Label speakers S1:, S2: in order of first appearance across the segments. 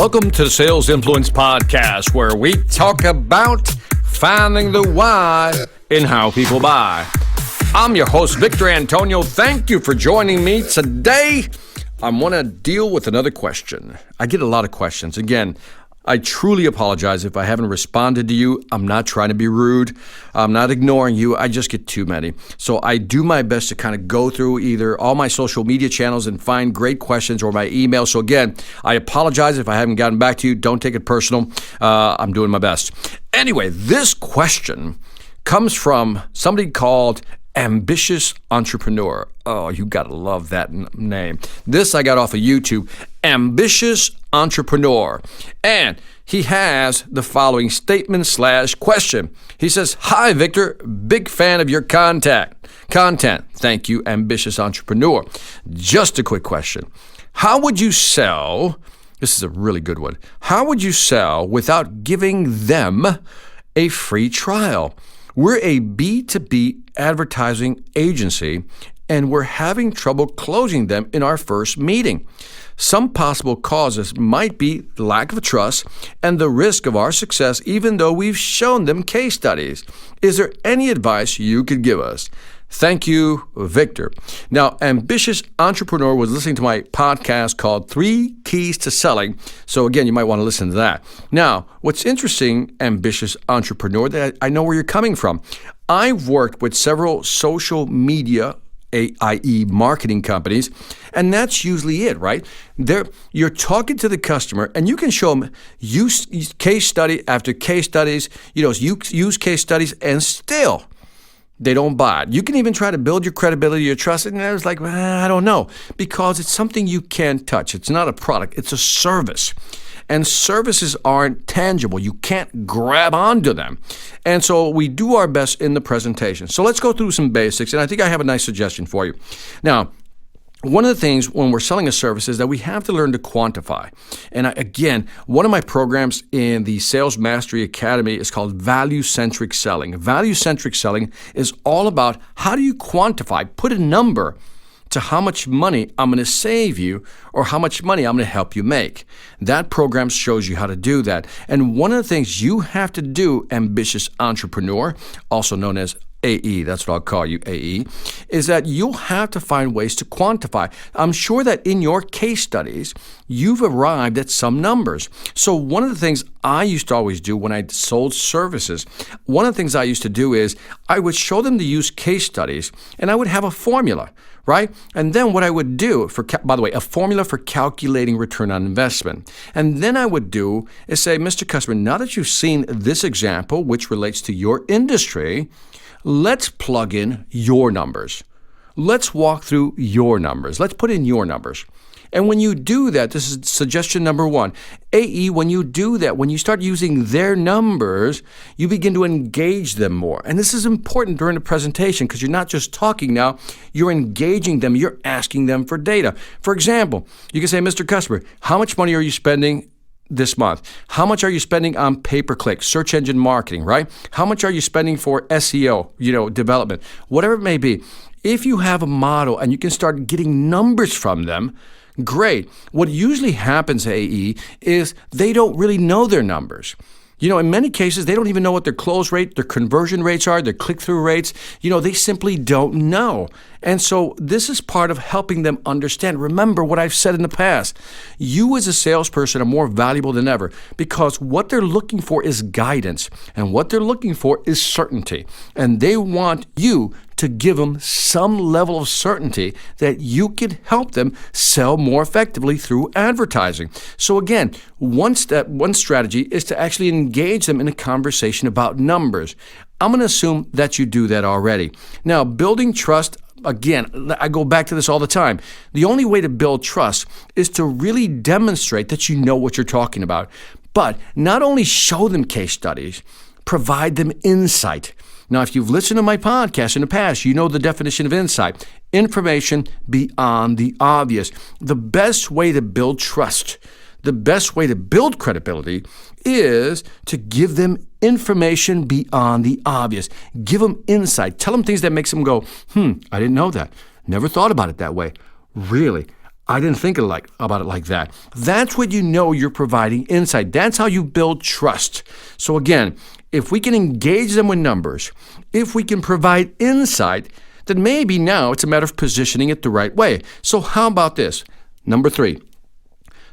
S1: Welcome to the Sales Influence Podcast, where we talk about finding the why in how people buy. I'm your host, Victor Antonio. Thank you for joining me today. I want to deal with another question. I get a lot of questions. Again, I truly apologize if I haven't responded to you. I'm not trying to be rude. I'm not ignoring you. I just get too many. So I do my best to kind of go through either all my social media channels and find great questions or my email. So again, I apologize if I haven't gotten back to you. Don't take it personal. I'm doing my best. Anyway, this question comes from somebody called Ambitious Entrepreneur. Oh, you gotta love that name. This I got off of YouTube. Ambitious Entrepreneur. And he has the following statement/question. He says, "Hi, Victor. Big fan of your content. Thank you, Ambitious Entrepreneur. Just a quick question. How would you sell?" This is a really good one. "How would you sell without giving them a free trial? We're a B2B advertising agency, and we're having trouble closing them in our first meeting. Some possible causes might be the lack of trust and the risk of our success, even though we've shown them case studies. Is there any advice you could give us? Thank you, Victor." Now, Ambitious Entrepreneur was listening to my podcast called 3 Keys to Selling. So again, you might want to listen to that. Now, what's interesting, Ambitious Entrepreneur, that I know where you're coming from. I've worked with several social media, i.e. marketing companies, and that's usually it, right? You're talking to the customer, and you can show them use case study after case studies, use case studies, and still they don't buy it. You can even try to build your credibility, your trust, and it's like, I don't know, because it's something you can't touch. It's not a product, it's a service. And services aren't tangible. You can't grab onto them. And so we do our best in the presentation. So let's go through some basics, and I think I have a nice suggestion for you. Now, one of the things when we're selling a service is that we have to learn to quantify. And again, one of my programs in the Sales Mastery Academy is called Value-Centric Selling. Value-Centric Selling is all about how do you quantify, put a number to how much money I'm going to save you or how much money I'm going to help you make. That program shows you how to do that. And one of the things you have to do, Ambitious Entrepreneur, also known as AE, that's what I'll call you, AE, is that you'll have to find ways to quantify. I'm sure that in your case studies, you've arrived at some numbers. So one of the things I used to always do when I sold services, one of the things I used to do is I would show them to use case studies, and I would have a formula, right? And then what I would do, by the way, a formula for calculating return on investment. And then I would do is say, Mr. Customer, now that you've seen this example, which relates to your industry, let's plug in your numbers. Let's walk through your numbers. Let's put in your numbers. And when you do that, this is suggestion number 1. AE, when you do that, when you start using their numbers, you begin to engage them more. And this is important during the presentation because you're not just talking now, you're engaging them, you're asking them for data. For example, you can say, Mr. Customer, how much money are you spending this month? How much are you spending on pay-per-click, search engine marketing, right? How much are you spending for SEO, development, whatever it may be? If you have a model and you can start getting numbers from them, great. What usually happens, AE, is they don't really know their numbers. In many cases, they don't even know what their close rate, their conversion rates are, their click-through rates. They simply don't know. And so this is part of helping them understand. Remember what I've said in the past. You as a salesperson are more valuable than ever because what they're looking for is guidance, and what they're looking for is certainty. And they want you to give them some level of certainty that you can help them sell more effectively through advertising. So again, one strategy is to actually engage them in a conversation about numbers. I'm going to assume that you do that already. Now, building trust, again, I go back to this all the time. The only way to build trust is to really demonstrate that you know what you're talking about. But not only show them case studies, provide them insight. Now, if you've listened to my podcast in the past, you know the definition of insight. Information beyond the obvious. The best way to build trust, the best way to build credibility is to give them information beyond the obvious. Give them insight. Tell them things that makes them go, I didn't know that. Never thought about it that way. Really? I didn't think about it like that. That's what you know you're providing insight. That's how you build trust. So again, if we can engage them with numbers, if we can provide insight, then maybe now it's a matter of positioning it the right way. So how about this? Number 3,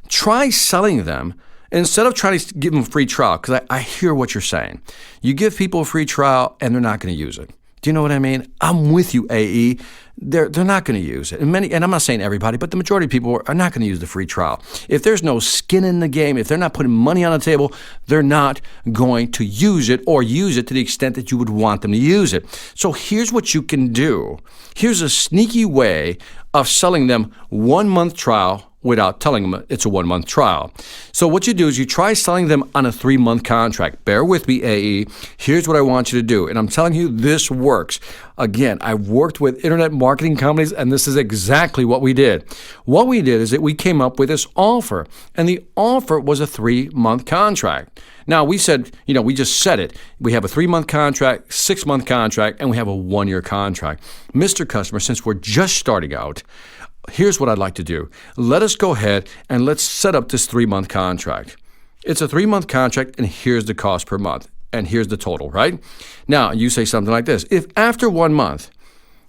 S1: try selling them instead of trying to give them a free trial, because I hear what you're saying. You give people a free trial and they're not going to use it. Do you know what I mean? I'm with you, AE. They're not going to use it. And I'm not saying everybody, but the majority of people are not going to use the free trial. If there's no skin in the game, if they're not putting money on the table, they're not going to use it or use it to the extent that you would want them to use it. So here's what you can do. Here's a sneaky way of selling them 1 month trial without telling them it's a 1 month trial. So what you do is you try selling them on a 3 month contract. Bear with me, AE. Here's what I want you to do. And I'm telling you, this works. Again, I've worked with internet marketing companies, and this is exactly what we did. What we did is that we came up with this offer, and the offer was a 3 month contract. Now, we said, we just said it. We have a 3 month contract, 6 month contract, and we have a 1 year contract. Mr. Customer, since we're just starting out, here's what I'd like to do. Let us go ahead and let's set up this 3 month contract. It's a 3 month contract, and here's the cost per month, and here's the total, right? Now, you say something like this. If after 1 month,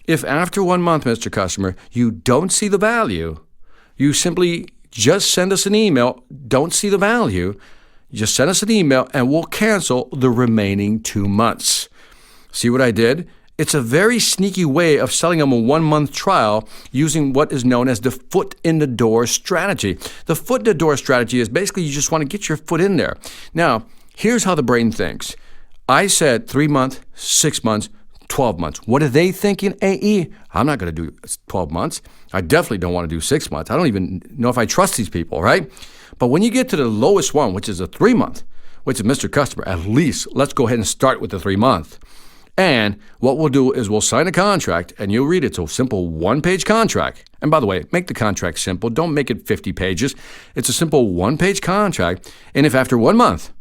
S1: Mr. Customer, you don't see the value, you simply just send us an email, don't see the value, just send us an email, and we'll cancel the remaining 2 months. See what I did? It's a very sneaky way of selling them a 1 month trial using what is known as the foot in the door strategy. The foot in the door strategy is basically you just want to get your foot in there. Now, here's how the brain thinks. I said 3 months, 6 months, 12 months. What are they thinking, AE? I'm not going to do 12 months. I definitely don't want to do 6 months. I don't even know if I trust these people, right? But when you get to the lowest one, which is a 3 month, which is Mr. Customer, at least let's go ahead and start with the 3 month. And what we'll do is we'll sign a contract, and you'll read it. It's a simple 1-page contract. And by the way, make the contract simple. Don't make it 50 pages. It's a simple 1-page contract. And if after 1 month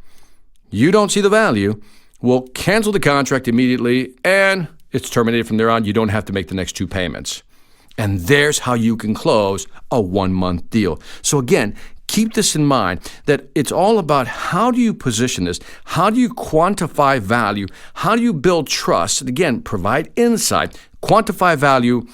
S1: you don't see the value, we'll cancel the contract immediately, and it's terminated from there on. You don't have to make the next 2 payments. And there's how you can close a 1 month deal. So again, keep this in mind, that it's all about how do you position this? How do you quantify value? How do you build trust? And again, provide insight, quantify value,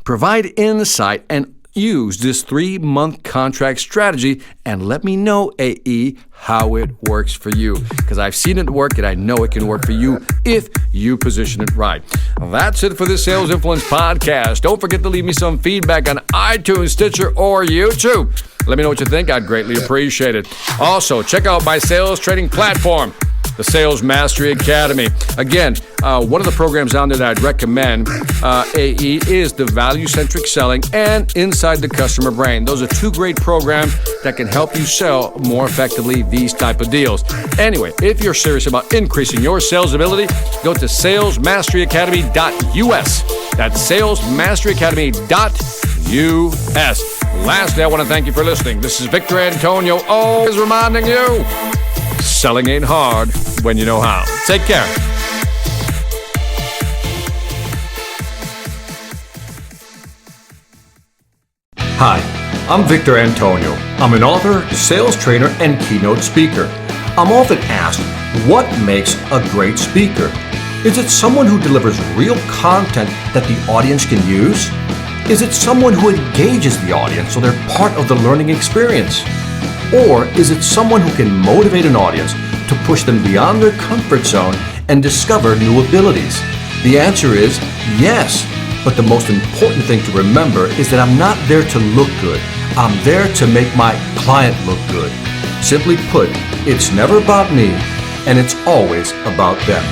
S1: provide insight, and use this 3 month contract strategy. And let me know, AE, how it works for you. Because I've seen it work, and I know it can work for you if you position it right. That's it for this Sales Influence podcast. Don't forget to leave me some feedback on iTunes, Stitcher, or YouTube. Let me know what you think. I'd greatly appreciate it. Also, check out my sales training platform, the Sales Mastery Academy. Again, one of the programs on there that I'd recommend, AE, is the value-centric selling and Inside the Customer Brain. Those are 2 great programs that can help you sell more effectively these type of deals. Anyway, if you're serious about increasing your sales ability, go to salesmasteryacademy.us. That's salesmasteryacademy.us. Lastly, I want to thank you for listening. This is Victor Antonio, always reminding you, selling ain't hard when you know how. Take care. Hi, I'm Victor Antonio. I'm an author, sales trainer, and keynote speaker. I'm often asked, what makes a great speaker? Is it someone who delivers real content that the audience can use? Is it someone who engages the audience so they're part of the learning experience? Or is it someone who can motivate an audience to push them beyond their comfort zone and discover new abilities? The answer is yes. But the most important thing to remember is that I'm not there to look good. I'm there to make my client look good. Simply put, it's never about me, and it's always about them.